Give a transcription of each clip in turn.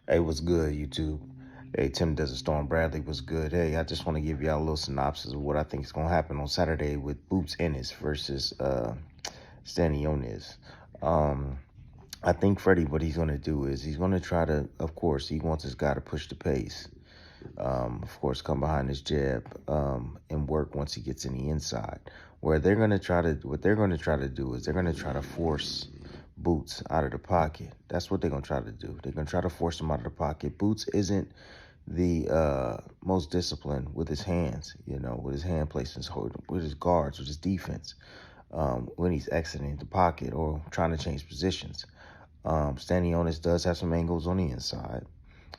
Hey, what's good, YouTube? Hey, Tim Desert Storm Bradley was good. Hey, I just want to give y'all a little synopsis of what I think is going to happen on Saturday with Boots Ennis versus Stanionis. Um, I think Freddie, what he's going to do is he's going to try to, of course, he wants his guy to push the pace. Of course, come behind his jab and work once he gets in the inside. What they're going to try to do is they're going to try to force Boots out of the pocket. That's what they're going to try to do. They're going to try to force him out of the pocket. Boots isn't the most disciplined with his hands, with his hand placements, with his guards, with his defense, when he's exiting the pocket or trying to change positions. Stanionis does have some angles on the inside.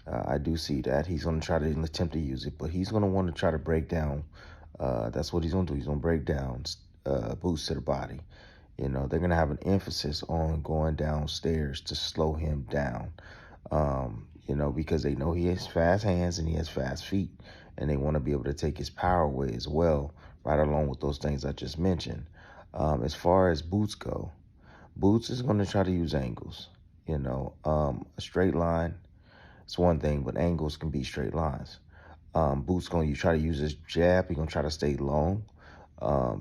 I do see that. He's going to try to attempt to use it, but he's going to want to try to break down. That's what he's going to do. He's going to break down boosts to the body. They're going to have an emphasis on going downstairs to slow him down, because they know he has fast hands and he has fast feet, and they want to be able to take his power away as well, right along with those things I just mentioned. As far as Boots go, Boots is going to try to use angles. A straight line, it's one thing, but angles can be straight lines. Boots going to try to use his jab. He's going to try to stay long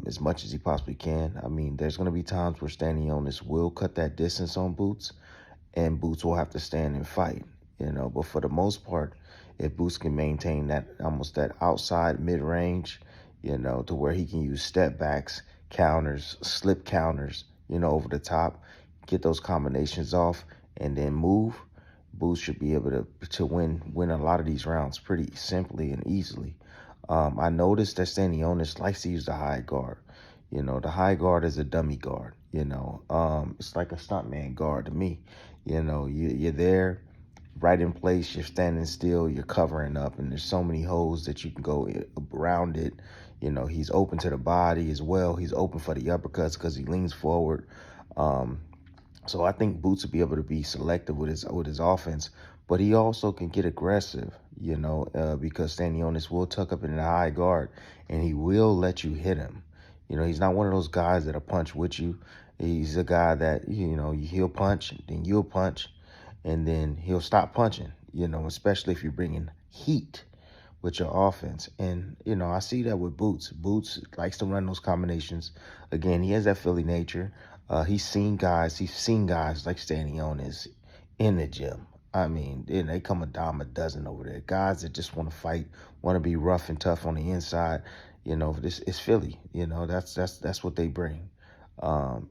as much as he possibly can. I mean, there's going to be times where Stanionis will cut that distance on Boots, and Boots will have to stand and fight. But for the most part, if Boots can maintain that almost that outside mid range, to where he can use step backs, counters, slip counters, over the top, get those combinations off, and then move. Boots should be able to win a lot of these rounds pretty simply and easily. I noticed that Stanionis likes to use the high guard. The high guard is a dummy guard. It's like a stuntman guard to me. You're there, right in place. You're standing still. You're covering up, and there's so many holes that you can go around it. He's open to the body as well. He's open for the uppercuts because he leans forward. Um, so I think Boots will be able to be selective with his offense, but he also can get aggressive, because Stanionis will tuck up in the high guard, and he will let you hit him. He's not one of those guys that'll punch with you. He's a guy that, he'll punch, then you'll punch, and then he'll stop punching, especially if you're bringing heat with your offense. And, I see that with Boots. Boots likes to run those combinations. Again, he has that Philly nature. He's seen guys like Stanionis in the gym. I mean, they come a dime a dozen over there. Guys that just want to fight, want to be rough and tough on the inside. This is Philly. That's what they bring. If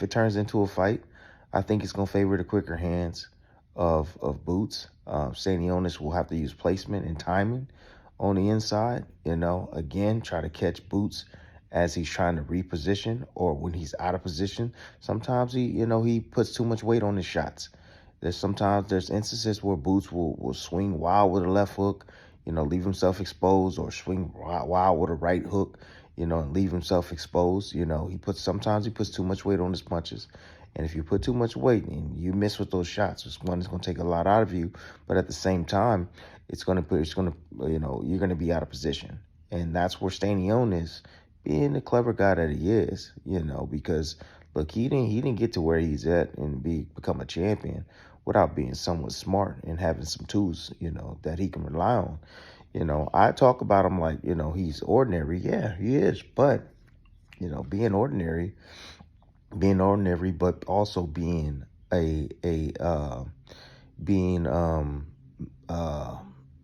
it turns into a fight, I think it's gonna favor the quicker hands of Boots. Stanionis will have to use placement and timing on the inside. Again, try to catch Boots as he's trying to reposition or when he's out of position. Sometimes he puts too much weight on his shots. There's instances where Boots will swing wild with a left hook, leave himself exposed, or swing wild with a right hook, and leave himself exposed. Sometimes he puts too much weight on his punches. And if you put too much weight and you miss with those shots, it's going to take a lot out of you. But at the same time, you're going to be out of position. And that's where Stanionis, being the clever guy that he is, because look, he didn't get to where he's at and become a champion without being somewhat smart and having some tools, that he can rely on. I talk about him like, he's ordinary. Yeah, he is. But, being ordinary, but also a being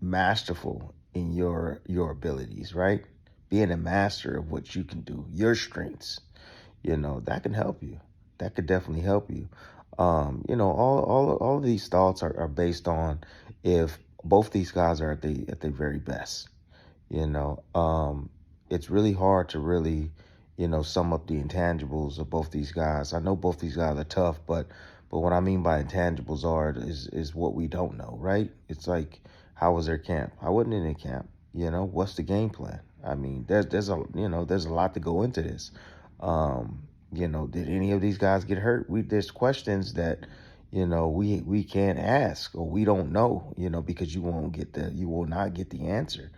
masterful in your abilities, right? Being a master of what you can do, your strengths, that can help you. That could definitely help you. All of these thoughts are based on if both these guys are at the very best. You know, it's really hard to really, sum up the intangibles of both these guys. I know both these guys are tough, but what I mean by intangibles is what we don't know, right? It's like, how was their camp? I wasn't in their camp. What's the game plan? I mean, there's a lot to go into this. Did any of these guys get hurt? There's questions that, we can't ask or we don't know, because you will not get the answer.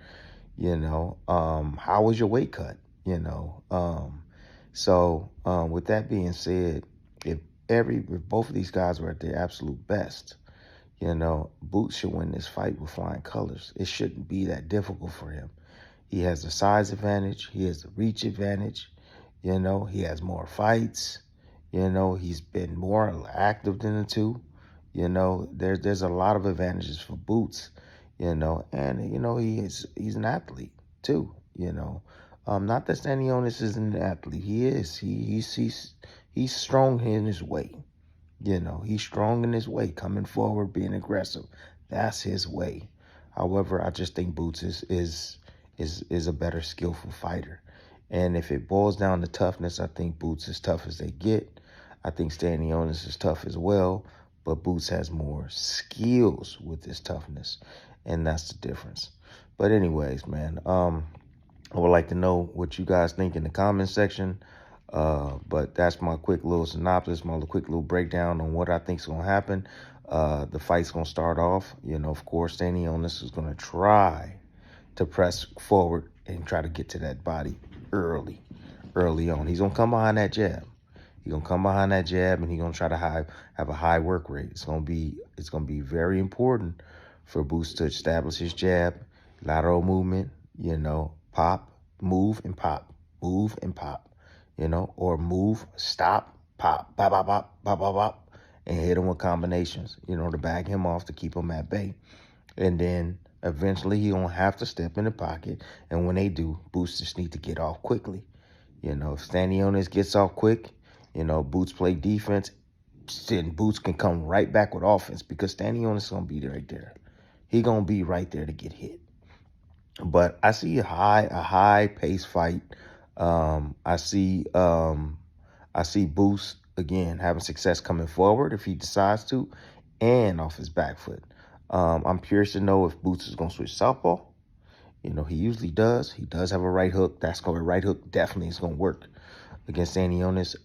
How was your weight cut? With that being said, if both of these guys were at their absolute best, Boots should win this fight with flying colors. It shouldn't be that difficult for him. He has the size advantage. He has the reach advantage. He has more fights. He's been more active than the two. There's a lot of advantages for Boots. And he's an athlete too. Not that Stanionis isn't an athlete. He is. He's strong in his way. He's strong in his way, coming forward, being aggressive. That's his way. However, I just think Boots is a better skillful fighter. And if it boils down to toughness, I think Boots is tough as they get. I think Stanionis is tough as well, but Boots has more skills with his toughness, and that's the difference. But anyways, man, I would like to know what you guys think in the comment section. But that's my quick little synopsis, my quick little breakdown on what I think is going to happen. The fight's going to start off. Of course, Stanionis is going to try to press forward and try to get to that body early on. He's going to come behind that jab. He's going to come behind that jab, and he's going to try to have a high work rate. It's going to be very important for Boots to establish his jab, lateral movement, pop, move, and pop, move, and pop, or move, stop, pop, pop, pop, pop, pop, pop, pop, and hit him with combinations, to bag him off, to keep him at bay. And then eventually he gonna have to step in the pocket, and when they do, Boots just need to get off quickly. If Stanionis gets off quick, Boots play defense, then Boots can come right back with offense, because Stanionis is gonna be right there. He gonna be right there to get hit. But I see a high pace fight. I see Boots again having success coming forward if he decides to, and off his back foot. I'm curious to know if Boots is gonna switch southpaw. He usually does. He does have a right hook. Right hook definitely is gonna work against Stanionis.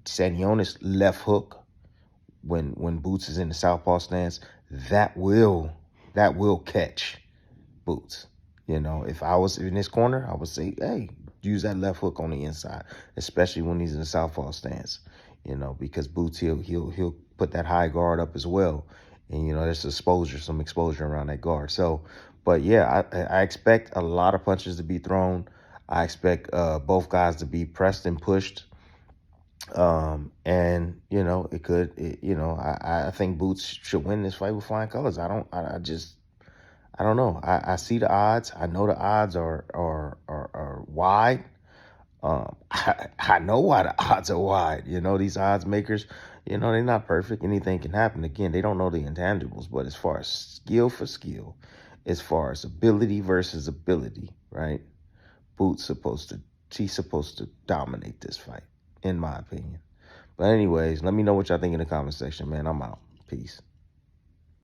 Stanionis left hook when Boots is in the southpaw stance, that will catch Boots. If I was in this corner, I would say, hey, use that left hook on the inside, especially when he's in the southpaw stance. Because Boots, he'll put that high guard up as well, and there's some exposure around that guard. So, but yeah, I expect a lot of punches to be thrown. I expect both guys to be pressed and pushed. And I think Boots should win this fight with flying colors. I don't know. I see the odds. I know the odds are wide. I know why the odds are wide. These odds makers, they're not perfect. Anything can happen. Again, they don't know the intangibles. But as far as skill for skill, as far as ability versus ability, right? She's supposed to dominate this fight, in my opinion. But anyways, let me know what y'all think in the comment section, man. I'm out. Peace.